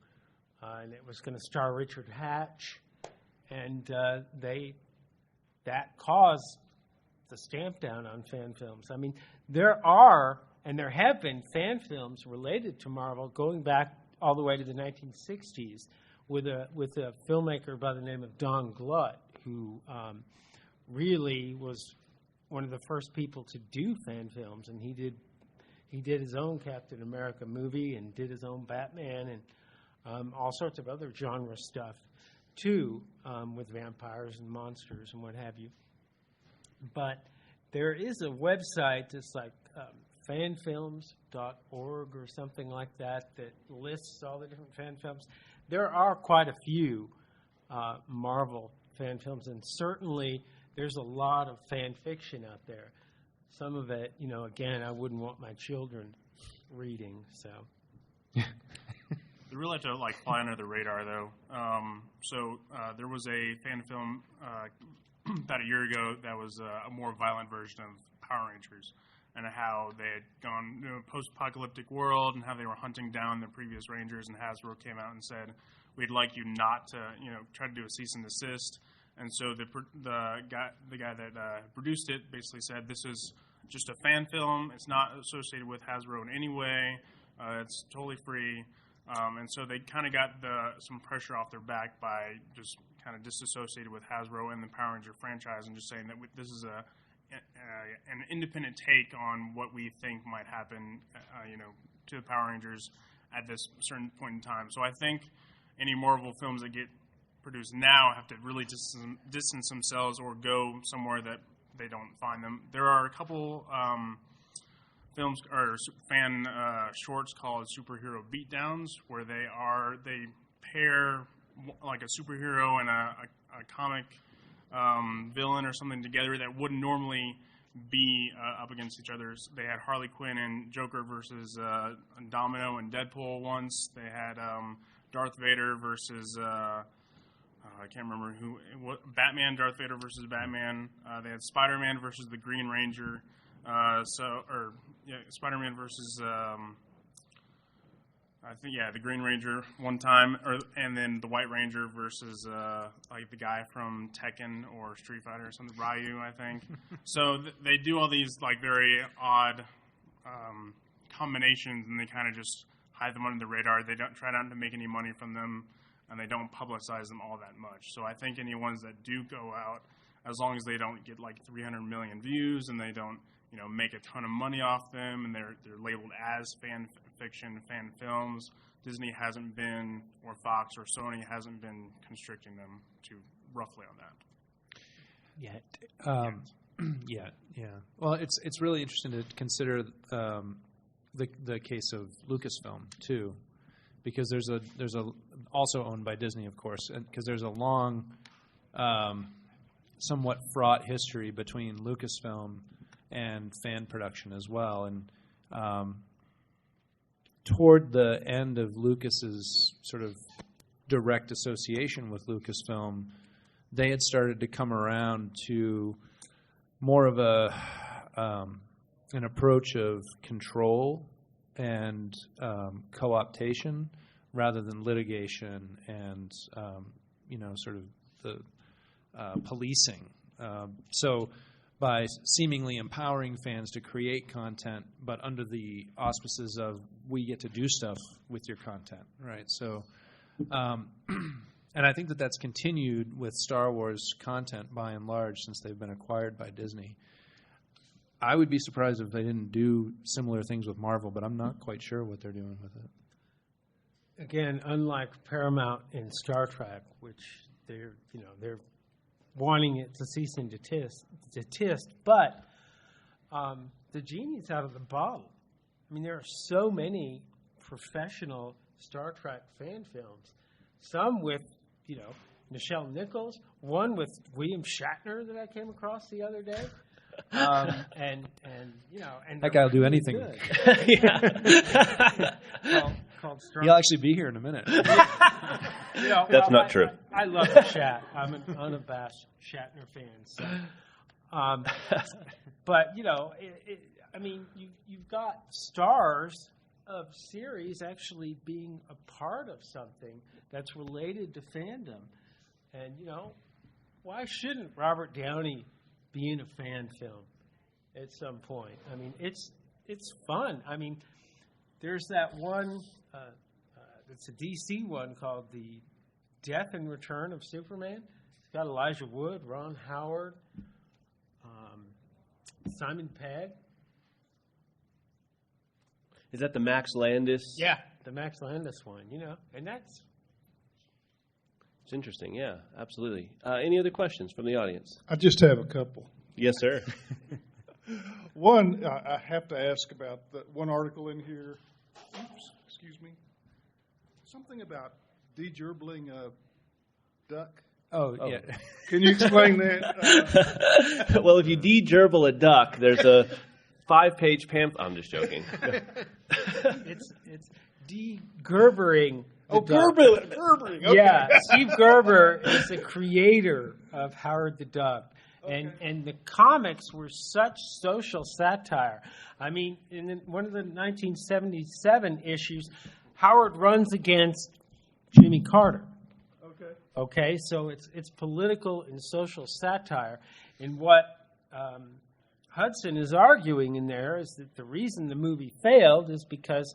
and it was going to star Richard Hatch, and that caused the stamp down on fan films. I mean, there are and there have been fan films related to Marvel going back all the way to the 1960s with a filmmaker by the name of Don Glutt, who really was one of the first people to do fan films, and he did his own Captain America movie and did his own Batman and all sorts of other genre stuff too, with vampires and monsters and what have you. But there is a website that's like fanfilms.org or something like that lists all the different fan films. There are quite a few Marvel fan films, and certainly there's a lot of fan fiction out there. Some of it, again, I wouldn't want my children reading. So They really have to fly under the radar, though. There was a fan film about a year ago that was a more violent version of Power Rangers, and how they had gone to a post-apocalyptic world and how they were hunting down the previous Rangers, and Hasbro came out and said, "We'd like you not to, try to do a cease and desist." And so the guy that produced it basically said, "This is just a fan film. It's not associated with Hasbro in any way. It's totally free." And so they kind of got some pressure off their back by just kind of disassociated with Hasbro and the Power Ranger franchise, and just saying that this is an independent take on what we think might happen, to the Power Rangers at this certain point in time. So I think any Marvel films that get produced now have to really distance themselves or go somewhere that they don't find them. There are a couple films or fan shorts called Superhero Beatdowns, where they pair like a superhero and a comic villain or something together that wouldn't normally be up against each other. They had Harley Quinn and Joker versus Domino and Deadpool once. They had Darth Vader versus I can't remember Batman, Darth Vader versus Batman. They had Spider-Man versus the Green Ranger. Spider-Man versus the Green Ranger one time, and then the White Ranger versus the guy from Tekken or Street Fighter or something, Ryu, I think. So they do all these very odd combinations, and they kind of just hide them under the radar. They don't try not to make any money from them, and they don't publicize them all that much. So I think any ones that do go out, as long as they don't get 300 million views and they don't make a ton of money off them, and they're labeled as fan fiction, fan films, Disney hasn't been, or Fox or Sony hasn't been constricting them to roughly on that. Yet. Yeah. Well, it's really interesting to consider the case of Lucasfilm too, because there's a also owned by Disney, of course, and because there's a long, somewhat fraught history between Lucasfilm and fan production as well. And toward the end of Lucas's sort of direct association with Lucasfilm, they had started to come around to more of an approach of control and co-optation rather than litigation and sort of the policing. So by seemingly empowering fans to create content, but under the auspices of we get to do stuff with your content, right? So, and I think that's continued with Star Wars content by and large since they've been acquired by Disney. I would be surprised if they didn't do similar things with Marvel, but I'm not quite sure what they're doing with it. Again, unlike Paramount in Star Trek, which they're wanting it to cease and desist, but the genie's out of the bottle. I mean, there are so many professional Star Trek fan films, some with, Nichelle Nichols, one with William Shatner that I came across the other day. And that guy will do anything. Called Strong. He'll actually be here in a minute. That's not true. I love the Shat. I'm an unabashed Shatner fan. So, but you've got stars of series actually being a part of something that's related to fandom, and why shouldn't Robert Downey be in a fan film at some point? I mean, it's fun. I mean, there's that one. It's a DC one called The Death and Return of Superman. It's got Elijah Wood, Ron Howard, Simon Pegg. Is that the Max Landis? Yeah, the Max Landis one, and that's... It's interesting, yeah, absolutely. Any other questions from the audience? I just have a couple. Yes, sir. One, I have to ask about the one article in here. Oops, excuse me. Something about de-gerbling duck? Oh, yeah. Can you explain that? Well, if you de-gerbil a duck, there's a 5-page pamphlet. I'm just joking. It's de-Gerbering. Gerbering. Okay. Yeah, Steve Gerber is the creator of Howard the Duck. And the comics were such social satire. I mean, in one of the 1977 issues, Howard runs against Jimmy Carter. Okay, so it's political and social satire. And what Hudson is arguing in there is that the reason the movie failed is because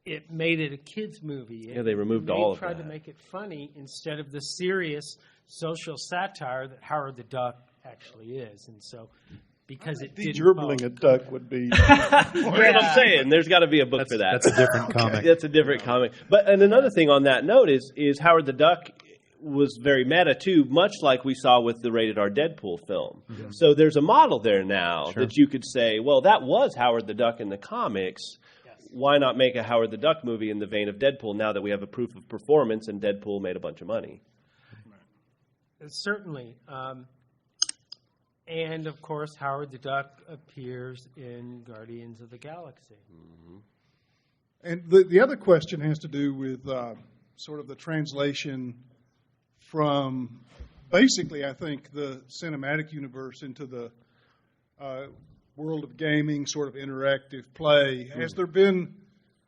it made it a kids' movie. Yeah, they removed all of that. Tried to make it funny instead of the serious social satire that Howard the Duck actually is. And so, because it didn't De-gerbling a duck would be... That's what I'm saying. There's got to be a book for that. That's a different comic. That's a different comic. And another thing on that note is Howard the Duck was very meta too, much like we saw with the rated R Deadpool film. Mm-hmm. So there's a model there now that you could say, well, that was Howard the Duck in the comics. Yes. Why not make a Howard the Duck movie in the vein of Deadpool now that we have a proof of performance and Deadpool made a bunch of money? Certainly. And, of course, Howard the Duck appears in Guardians of the Galaxy. Mm-hmm. And the other question has to do with sort of the translation from basically, I think, the cinematic universe into the world of gaming, sort of interactive play. Mm-hmm. Has there been,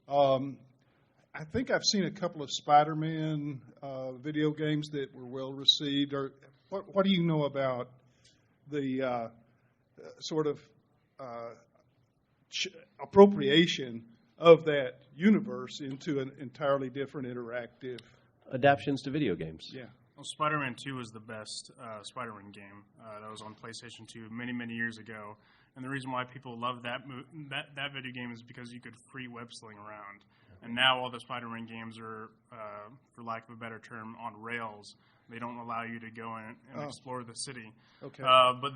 I think I've seen a couple of Spider-Man video games that were well received. Or what do you know about the sort of appropriation of that universe into an entirely different interactive... Adaptations to video games. Yeah. Well, Spider-Man 2 was the best Spider-Man game. That was on PlayStation 2 many, many years ago. And the reason why people love that video game is because you could free web sling around. And now all the Spider-Man games are, for lack of a better term, on rails. They don't allow you to go in and explore the city. Okay. But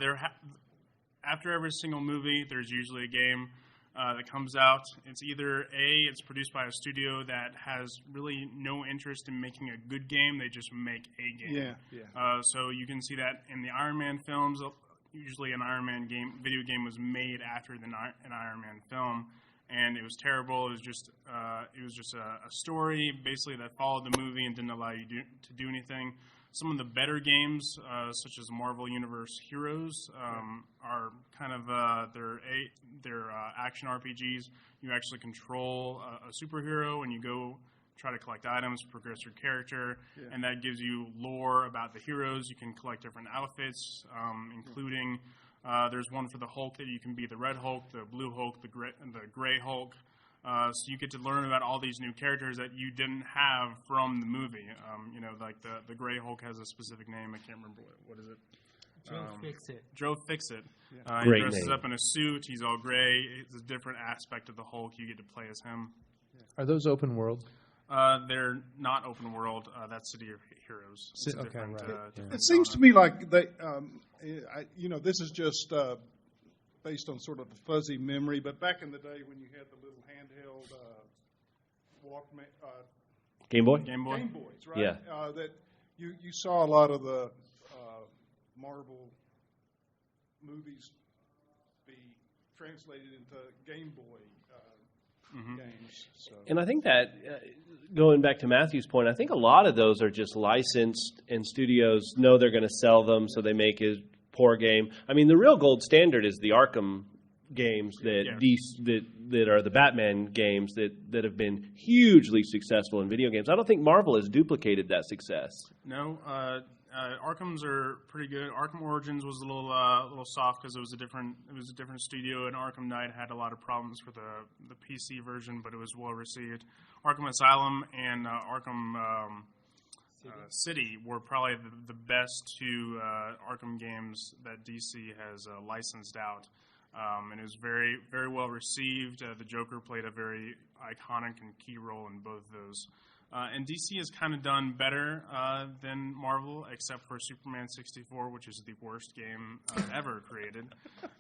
after every single movie, there's usually a game that comes out. It's either it's produced by a studio that has really no interest in making a good game. They just make a game. Yeah. So you can see that in the Iron Man films. Usually an Iron Man video game was made after an Iron Man film, and it was terrible. It was just a story basically that followed the movie and didn't allow you to do anything. Some of the better games, such as Marvel Universe Heroes, are kind of they're action RPGs. You actually control a superhero, and you go try to collect items, progress your character, and that gives you lore about the heroes. You can collect different outfits, including there's one for the Hulk that you can be the Red Hulk, the Blue Hulk, the Gray Hulk. So you get to learn about all these new characters that you didn't have from the movie. Like the Gray Hulk has a specific name. I can't remember what is it. Joe Fixit. Joe Fixit. Yeah. He dresses up in a suit. He's all gray. It's a different aspect of the Hulk. You get to play as him. Are those open world? They're not open world. That's City of Heroes. Okay, right. It seems to me like they, this is just based on sort of a fuzzy memory, but back in the day when you had the little handheld Walkman, Game Boy? Game Boys, right? Yeah. That you saw a lot of the Marvel movies be translated into Game Boy games. So. And I think that, going back to Matthew's point, I think a lot of those are just licensed, and studios know they're going to sell them, so they make a poor game. I mean, the real gold standard is the Arkham games that are the Batman games that have been hugely successful in video games. I don't think Marvel has duplicated that success. No, Arkham's are pretty good. Arkham Origins was a little soft because it was a different studio, and Arkham Knight had a lot of problems for the PC version, but it was well received. Arkham Asylum and Arkham City were probably the best two Arkham games that DC has licensed out. And it was very, very well received. The Joker played a very iconic and key role in both of those. And DC has kind of done better than Marvel, except for Superman 64, which is the worst game ever created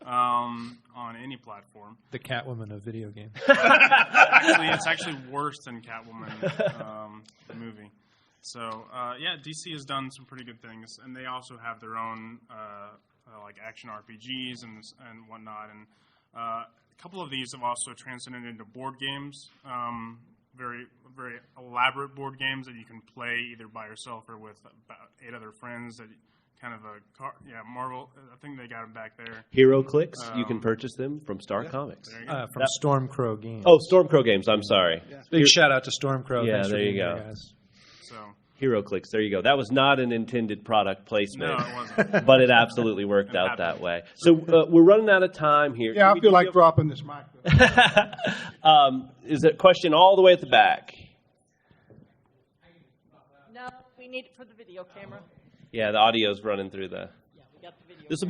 on any platform. The Catwoman of video games. It's actually worse than Catwoman, the movie. So, yeah, DC has done some pretty good things, and they also have their own like action RPGs and whatnot. And a couple of these have also transcended into board games, very very elaborate board games that you can play either by yourself or with about 8 other friends. That kind of Marvel. I think they got them back there. HeroClix, you can purchase them from Star Comics. From Stormcrow Games. Oh, Stormcrow Games. I'm sorry. Yeah. Big shout out to Stormcrow. Yeah, Thanks for there you being go. there, guys. So. HeroClix, there you go. That was not an intended product placement. No, it wasn't. But it absolutely worked out that way. So we're running out of time here. Yeah, I feel like dropping this mic. Is that question all the way at the back? No, we need it for the video camera. Yeah, the audio's running through the. Yeah, we got the video. This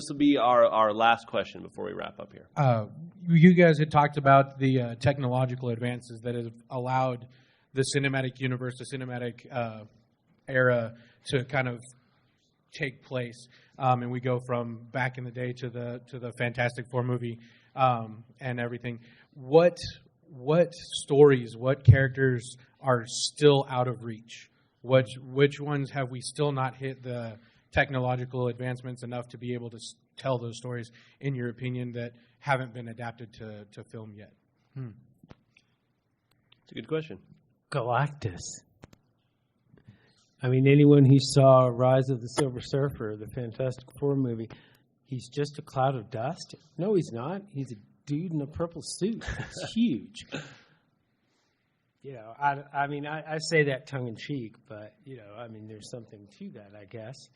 will be our last question before we wrap up here. You guys had talked about the technological advances that have allowed the cinematic universe, the cinematic era to kind of take place, and we go from back in the day to the Fantastic Four movie and everything. What stories, what characters are still out of reach? Which ones have we still not hit the technological advancements enough to be able to tell those stories, in your opinion, that haven't been adapted to film yet? It's a good question. Galactus. I mean, anyone who saw Rise of the Silver Surfer, the Fantastic Four movie, he's just a cloud of dust? No, he's not. He's a dude in a purple suit. It's huge. You know, I mean, I say that tongue-in-cheek, but, you know, I mean, there's something to that, I guess.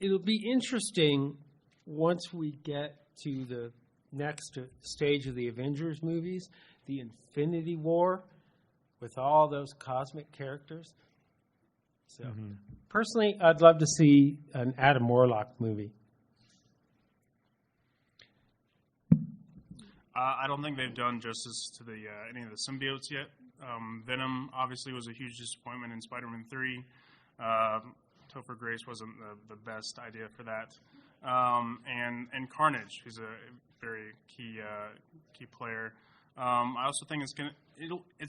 It'll be interesting once we get to the next stage of the Avengers movies, the Infinity War, with all those cosmic characters. So, personally, I'd love to see an Adam Warlock movie. I don't think they've done justice to the any of the symbiotes yet. Venom obviously was a huge disappointment in Spider-Man 3. Topher Grace wasn't the best idea for that. And Carnage, who's a very key player. I also think it's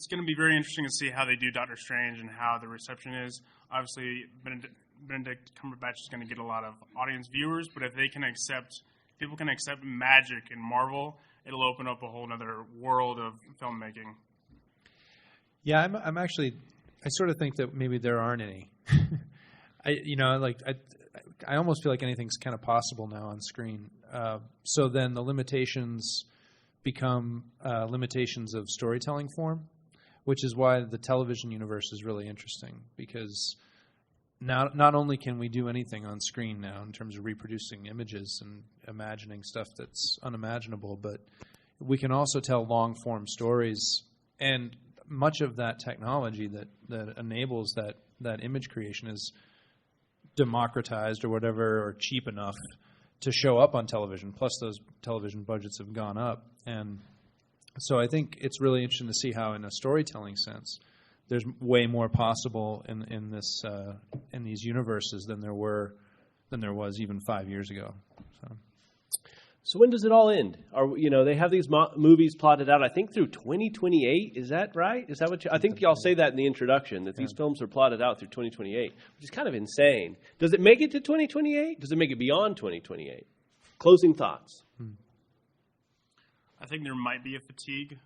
gonna be very interesting to see how they do Doctor Strange and how the reception is. Obviously, Benedict Cumberbatch is going to get a lot of audience viewers, but if people can accept magic in Marvel, it'll open up a whole other world of filmmaking. Yeah, I'm actually. I sort of think that maybe there aren't any. I almost feel like anything's kind of possible now on screen. So then the limitations become limitations of storytelling form, which is why the television universe is really interesting, because not only can we do anything on screen now in terms of reproducing images and imagining stuff that's unimaginable, but we can also tell long-form stories, and much of that technology that enables that image creation is democratized or whatever, or cheap enough to show up on television. Plus, those television budgets have gone up, and so I think it's really interesting to see how, in a storytelling sense, there's way more possible in these universes than there was even 5 years ago. So when does it all end? They have these movies plotted out, I think, through 2028. Is that right? Is that what I think y'all say that in the introduction, that these films are plotted out through 2028, which is kind of insane. Does it make it to 2028? Does it make it beyond 2028? Closing thoughts. I think there might be a fatigue.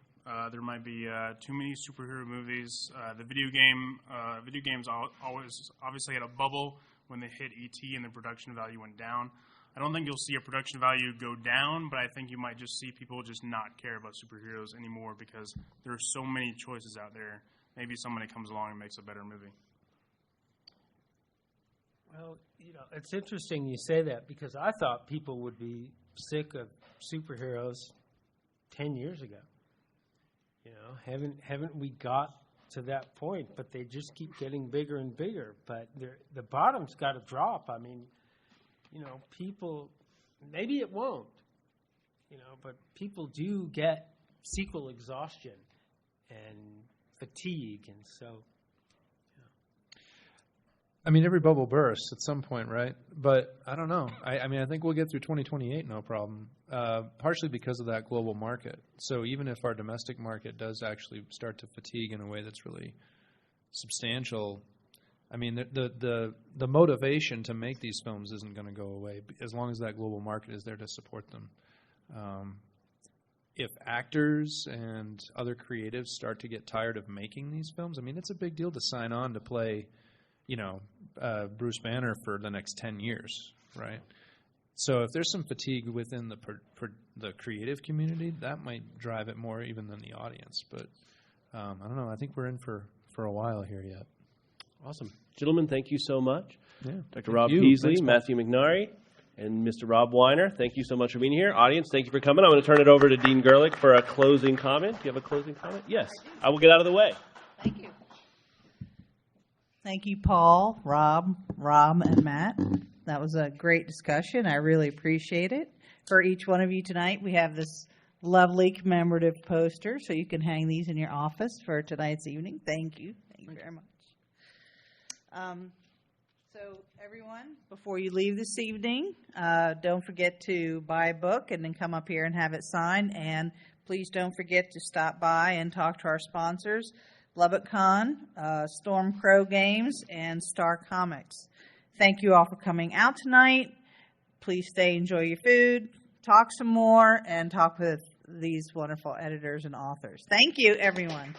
There might be too many superhero movies. The video games always obviously had a bubble when they hit ET and the production value went down. I don't think you'll see a production value go down, but I think you might just see people just not care about superheroes anymore because there are so many choices out there. Maybe somebody comes along and makes a better movie. Well, it's interesting you say that, because I thought people would be sick of superheroes 10 years ago. Haven't we got to that point? But they just keep getting bigger and bigger. But the bottom's got to drop. I mean, people, maybe it won't, but people do get sequel exhaustion and fatigue, and so. I mean, every bubble bursts at some point, right? But I don't know. I mean, I think we'll get through 2028 no problem, partially because of that global market. So even if our domestic market does actually start to fatigue in a way that's really substantial, I mean, the motivation to make these films isn't going to go away as long as that global market is there to support them. If actors and other creatives start to get tired of making these films, I mean, it's a big deal to sign on to play, Bruce Banner for the next 10 years, right? So if there's some fatigue within the creative community, that might drive it more even than the audience. But I don't know. I think we're in for a while here yet. Awesome. Gentlemen, thank you so much. Yeah. Dr. Rob Peaslee, Matthew McEniry, and Mr. Rob Weiner, thank you so much for being here. Audience, thank you for coming. I'm going to turn it over to Dean Gerlich for a closing comment. Do you have a closing comment? Yes. I will get out of the way. Thank you. Thank you, Paul, Rob, and Matt. That was a great discussion. I really appreciate it. For each one of you tonight, we have this lovely commemorative poster, so you can hang these in your office for tonight's evening. Thank you. Thank you very much. So everyone, before you leave this evening, don't forget to buy a book and then come up here and have it signed. And please don't forget to stop by and talk to our sponsors, Lubbock Con, Storm Crow Games, and Star Comics. Thank you all for coming out tonight. Please stay, enjoy your food, talk some more, and talk with these wonderful editors and authors. Thank you, everyone.